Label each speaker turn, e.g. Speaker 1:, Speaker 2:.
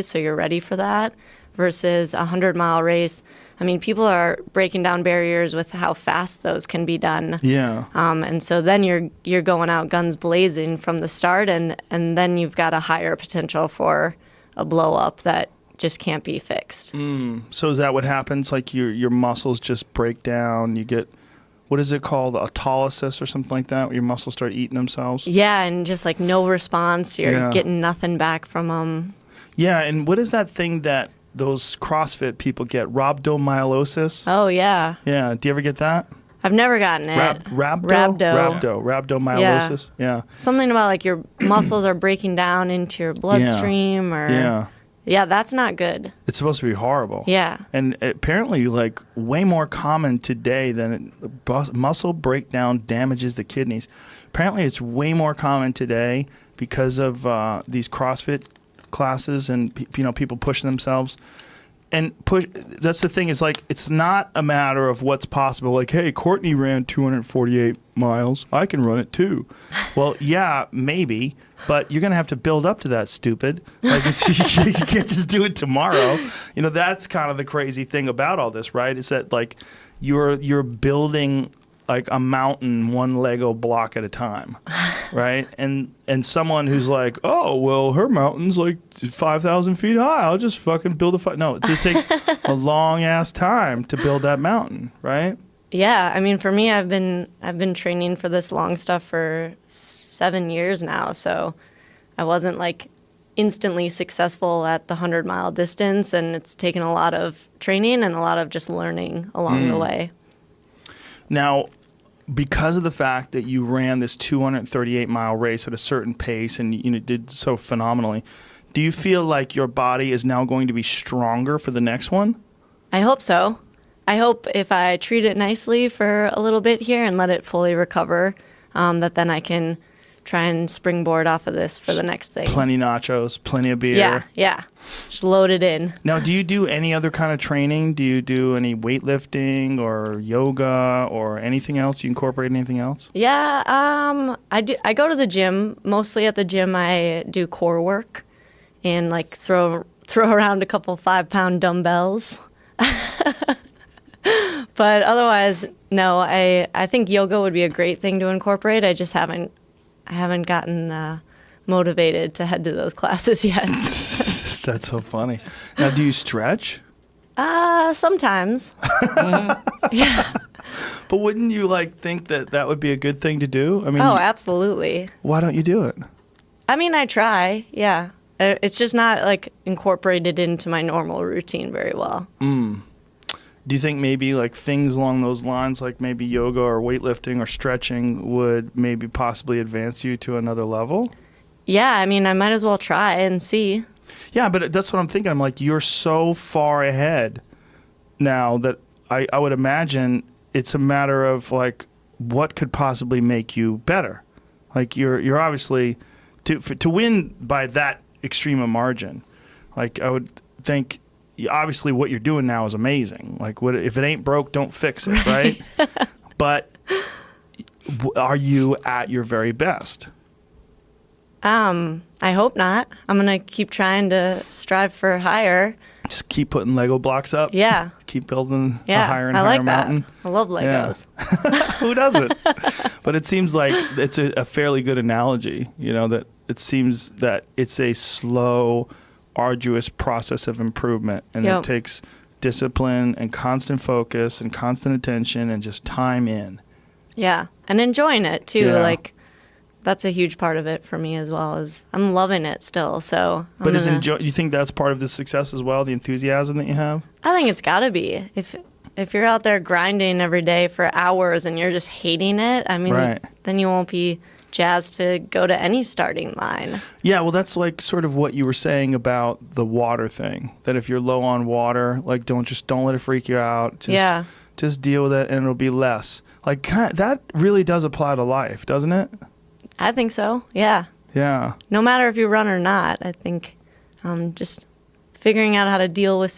Speaker 1: so you're ready for that, versus a 100-mile race. I mean, people are breaking down barriers with how fast those can be done.
Speaker 2: Yeah.
Speaker 1: And so then you're going out guns blazing from the start, and then you've got a higher potential for a blow up that just can't be fixed.
Speaker 2: So is that what happens? Like your muscles just break down, you get, what is it called, autolysis or something like that, where your muscles start eating themselves?
Speaker 1: Yeah, and just like no response, you're getting nothing back from them.
Speaker 2: Yeah, and what is that thing that those CrossFit people get, rhabdomyolysis?
Speaker 1: Oh, yeah.
Speaker 2: Yeah, do you ever get that?
Speaker 1: I've never gotten it.
Speaker 2: Rhabdomyolysis? Yeah.
Speaker 1: Something about like your muscles are breaking down into your bloodstream or... Yeah, that's not good.
Speaker 2: It's supposed to be horrible.
Speaker 1: Yeah.
Speaker 2: And apparently, like, way more common today than muscle breakdown damages the kidneys. Apparently, it's way more common today because of these CrossFit classes and people pushing themselves. And that's the thing, is like, it's not a matter of what's possible. Like, hey, Courtney ran 248 miles. I can run it too. Well, yeah, maybe. But you're going to have to build up to that, stupid. Like, you can't just do it tomorrow. That's kind of the crazy thing about all this, right? Is that, like, you're building, like, a mountain one Lego block at a time, right? And someone who's like, oh, well, her mountain's, like, 5,000 feet high. I'll just fucking build a... No, it takes a long-ass time to build that mountain, right?
Speaker 1: Yeah, I mean, for me, I've been training for this long stuff for 7 years now, so I wasn't like instantly successful at the 100-mile distance, and it's taken a lot of training and a lot of just learning along the way.
Speaker 2: Now, because of the fact that you ran this 238-mile race at a certain pace and you did so phenomenally, do you feel like your body is now going to be stronger for the next one?
Speaker 1: I hope so. I hope if I treat it nicely for a little bit here and let it fully recover, that then I can try and springboard off of this for the next thing.
Speaker 2: Plenty nachos, plenty of beer.
Speaker 1: Yeah. Just load it in.
Speaker 2: Now, do you do any other kind of training? Do you do any weightlifting or yoga or anything else? You incorporate anything else?
Speaker 1: Yeah, I do. I go to the gym. Mostly at the gym, I do core work and like throw around a couple 5-pound dumbbells. But otherwise, no, I think yoga would be a great thing to incorporate. I just haven't gotten motivated to head to those classes yet.
Speaker 2: That's so funny. Now, do you stretch?
Speaker 1: Sometimes. Yeah.
Speaker 2: But wouldn't you think that would be a good thing to do? I mean,
Speaker 1: oh, absolutely.
Speaker 2: Why don't you do it?
Speaker 1: I mean, I try. Yeah. It's just not like incorporated into my normal routine very well.
Speaker 2: Do you think maybe like things along those lines, like maybe yoga or weightlifting or stretching, would maybe possibly advance you to another level?
Speaker 1: Yeah, I mean, I might as well try and see.
Speaker 2: Yeah, but that's what I'm thinking. I'm like, you're so far ahead now that I would imagine it's a matter of like, what could possibly make you better? Like you're obviously to win by that extreme a margin. Like I would think. Obviously, what you're doing now is amazing. Like, if it ain't broke, don't fix it, right? But are you at your very best?
Speaker 1: I hope not. I'm gonna keep trying to strive for higher.
Speaker 2: Just keep putting Lego blocks up.
Speaker 1: Yeah.
Speaker 2: Keep building a higher and higher
Speaker 1: like
Speaker 2: mountain.
Speaker 1: That. I love Legos.
Speaker 2: Yeah. Who doesn't? But it seems like it's a fairly good analogy. That it seems that it's a slow, arduous process of improvement, and it takes discipline and constant focus and constant attention and just time in.
Speaker 1: Yeah, and enjoying it too.
Speaker 2: Yeah.
Speaker 1: Like that's a huge part of it for me as well. Is I'm loving it still. So,
Speaker 2: but you think that's part of the success as well? The enthusiasm that you have?
Speaker 1: I think it's got to be. If you're out there grinding every day for hours and you're just hating it, I mean, then you won't be jazzed to go to any starting line.
Speaker 2: Yeah, well, that's like sort of what you were saying about the water thing. That if you're low on water, like don't let it freak you out. Just deal with it, and it'll be less. Like that really does apply to life, doesn't it?
Speaker 1: I think so. Yeah.
Speaker 2: Yeah.
Speaker 1: No matter if you run or not, I think just figuring out how to deal with